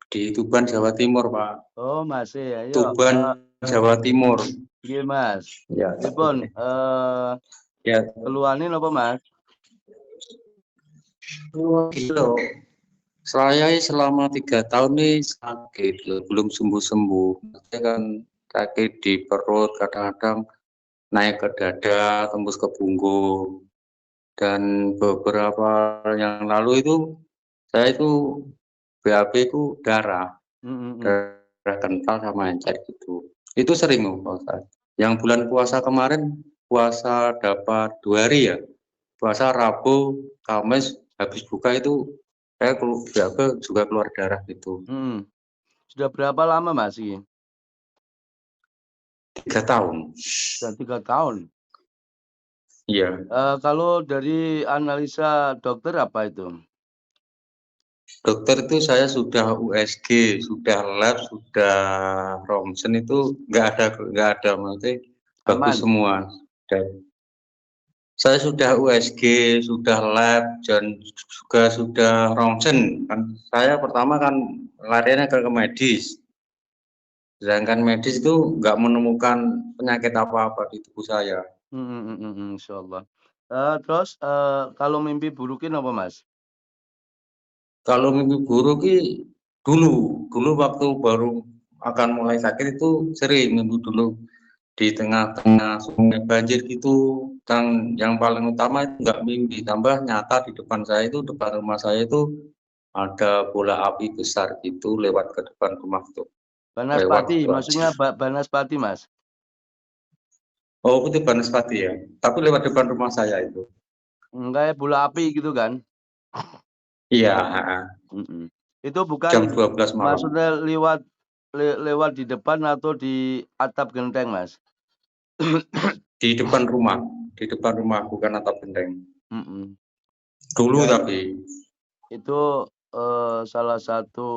Di Tuban, Jawa Timur, Pak. Oh, masih. Ayo. Tuban, Jawa Timur. Iya, Mas. Ya, Pripun ya. keluhanin apa, Mas? Gitu. Saya selama 3 tahun nih sakit, belum sembuh-sembuh. Saya kan sakit di perut, kadang-kadang naik ke dada, tembus ke punggung. Dan beberapa yang lalu itu, saya itu BAB itu darah kental sama encer gitu. Itu sering Pak Ustadz. Yang bulan puasa kemarin, puasa dapat 2 hari ya. Puasa Rabu, Kamis, habis buka itu saya juga keluar darah gitu. Sudah berapa lama Mas ini? 3 tahun. Sudah 3 tahun. Iya. Kalau dari analisa dokter apa itu? Dokter itu saya sudah USG, sudah lab, sudah ronsen itu nggak ada maksudnya bagus semua. Dan saya sudah USG, sudah lab, dan juga sudah ronsen. Kan saya pertama kan lariannya ke medis. Sedangkan medis itu nggak menemukan penyakit apa-apa di tubuh saya. Insyaallah. Terus kalau mimpi burukin apa Mas? Kalau mimpi buruk dulu waktu baru akan mulai sakit itu sering mimpi dulu di tengah-tengah sungai banjir gitu. Yang paling utama itu nggak mimpi, tambah nyata di depan saya itu, depan rumah saya itu ada bola api besar gitu lewat ke depan rumah tuh. Banaspati, maksudnya Banaspati Mas? Oh, itu Banaspati ya, tapi lewat depan rumah saya itu. Enggak ya, bola api gitu kan? Iya. Itu bukan jam 12 malam. maksudnya lewat di depan atau di atap genteng Mas? Di depan rumah bukan atap genteng. Dulu ya, tapi itu salah satu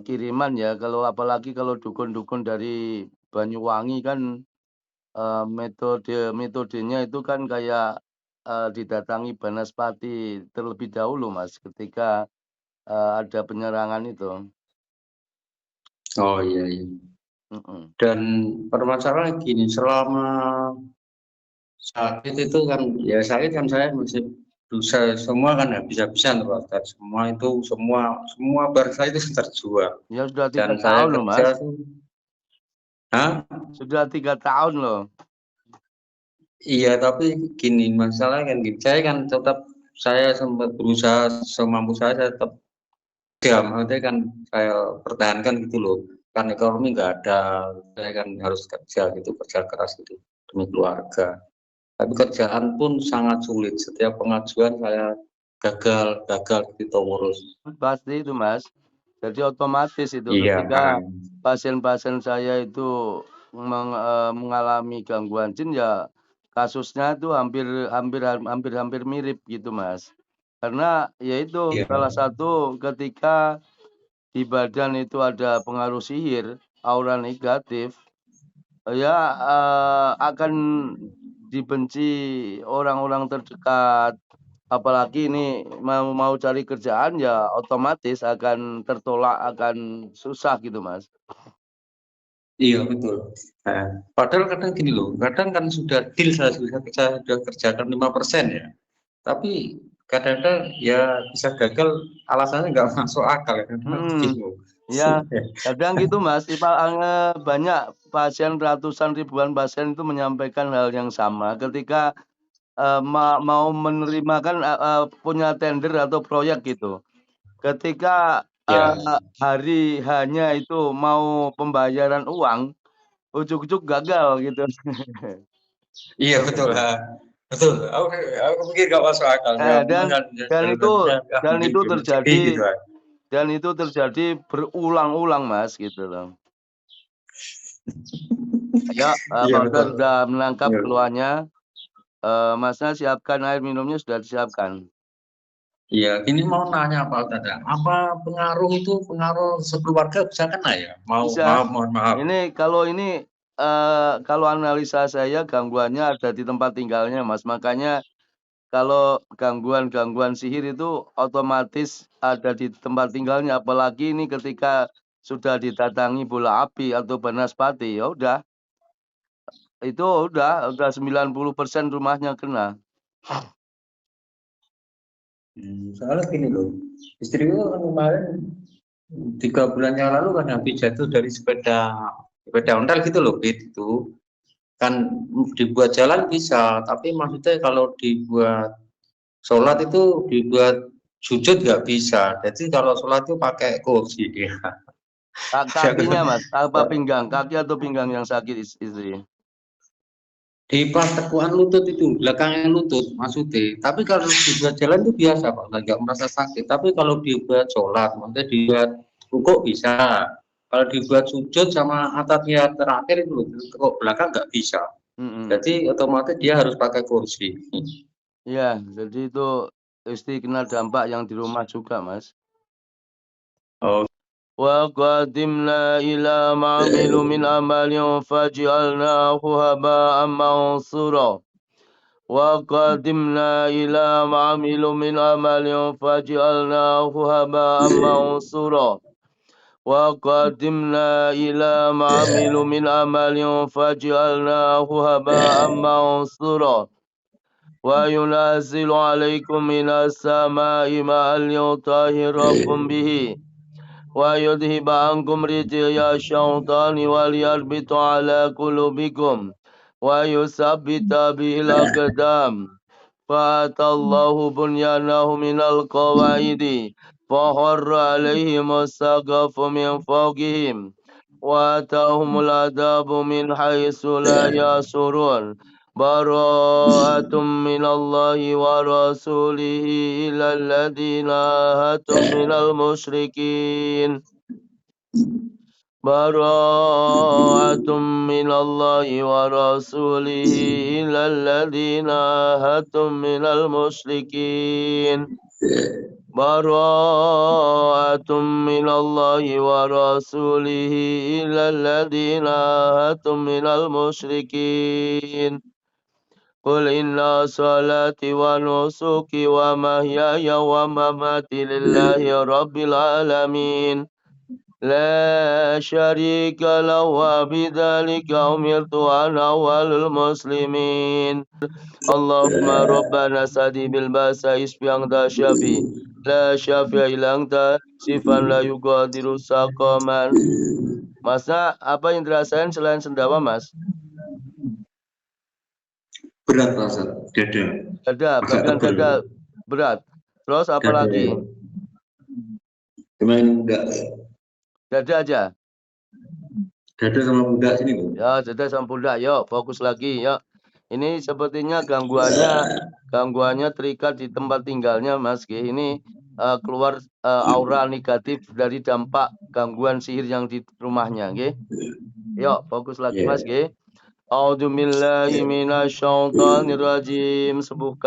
kiriman ya, kalau apalagi kalau dukun-dukun dari Banyuwangi kan metodenya itu kan kayak didatangi Banaspati terlebih dahulu Mas, ketika ada penyerangan itu. Oh iya. Dan permasalahan gini, selama sakit itu kan ya sakit kan saya masih dosa semua kan habis-habisan Pak. Semua bar saya itu terjual. Ya sudah 3 Dan saya tahun loh kerja Mas. tuh. Hah? Sudah 3 tahun loh. Iya, tapi gini masalahnya kan gini. Saya sempat berusaha semampu saya tetap diam. Maksudnya kan saya pertahankan gitu loh. Kan ekonomi nggak ada, saya kan harus kerja gitu, kerja keras gitu demi keluarga. Tapi kerjaan pun sangat sulit. Setiap pengajuan saya gagal gitu terus. Pasti itu Mas. Jadi otomatis itu Iya. ketika pasien-pasien saya itu mengalami gangguan jin ya kasusnya itu hampir mirip gitu Mas. Karena yaitu salah satu ketika di badan itu ada pengaruh sihir, aura negatif, ya akan dibenci orang-orang terdekat. Apalagi ini mau cari kerjaan ya otomatis akan tertolak, akan susah gitu Mas. Iya betul. Padahal kadang gini loh, kadang kan sudah deal saya sudah kerjakan 5% ya. Tapi kadang-kadang ya bisa gagal, alasannya nggak masuk akal ya. Ya, kadang gitu Mas. Banyak pasien, ratusan ribuan pasien itu menyampaikan hal yang sama ketika mau menerima kan punya tender atau proyek gitu. Ketika hari hanya itu mau pembayaran uang, ujuk-ujuk gagal gitu. Iya betul. Betul. Aku pikir nggak masuk akal. Dan itu terjadi berulang-ulang Mas gitu loh. Ya, Pak Ustadz sudah menangkap keluhannya. Masnya siapkan air minumnya, sudah disiapkan. Iya, ini mau nanya Pak Ustadz, apa pengaruh sekeluarga bisa kena ya? Mohon maaf. Ini kalau analisa saya gangguannya ada di tempat tinggalnya Mas, makanya kalau gangguan sihir itu otomatis ada di tempat tinggalnya, apalagi ini ketika sudah didatangi bola api atau banaspati, ya udah. Itu udah 90% rumahnya kena. Soalnya gini loh, istriku kan kemarin 3 bulan yang lalu kan habis jatuh dari sepeda ontel gitu loh, Bit, itu kan dibuat jalan bisa, tapi maksudnya kalau dibuat sholat itu dibuat sujud nggak bisa. Jadi kalau sholat itu pakai kursi dia. Kakinya Mas, apa pinggang? Kaki atau pinggang yang sakit istri? Di pas tekuan lutut itu, belakangnya lutut maksudnya. Tapi kalau dibuat jalan itu biasa Pak, nggak merasa sakit. Tapi kalau dibuat sholat, maksudnya dibuat rukuk bisa. Kalau dibuat sujud sama atapnya terakhir itu, kok belakang nggak bisa. Jadi otomatis dia harus pakai kursi. Iya, jadi itu istri kena dampak yang di rumah juga, Mas. Oh. وقدمنا إلى ما عملوا من عمل فجعلناه هباء منثورا وقدمنا إلى ما عملوا من عمل فجعلناه هباء منثورا وقدمنا إلى ما عملوا من عمل فجعلناه هباء منثورا وينزل عليكم من السماء ماء ليطهركم به ويذهب عنكم رجي الشيطان وليربط على قلوبكم ويثبت به الأقدام فأتى الله بنيانه من القواعد فخر عليهم السقف من فوقهم وأتاهم العذاب من حيث لا يشعرون براءة من الله ورسوله إلى الذين عاهدتم من المشركين براءة من الله ورسوله إلى الذين عاهدتم من المشركين براءة من الله ورسوله إلى الذين عاهدتم من المشركين قل إن صلاتي ونسكي ومحياي ومماتي لله رب العالمين لا شريك له وبذلك أمرت وأنا أول المسلمين اللهم ربنا سدي بالباس اشفي أنت شافي لا شافي إلا أنت شفاء لا يغادر سقما. Masnya apa yang dirasain selain sendawa, Mas? Berat rasa dada. Bagian dada berat. Terus apa lagi? Cuman enggak. Dada aja. Dada sama pundak sini, Bu. Ya, dada sama pundak. Yuk, fokus lagi. Yuk. Ini sepertinya gangguannya terikat di tempat tinggalnya, Mas G. Ini keluar aura negatif dari dampak gangguan sihir yang di rumahnya, G. Yuk, fokus lagi, Mas G. A'udzubillahi minasyaitonirrajim. Sembuhkan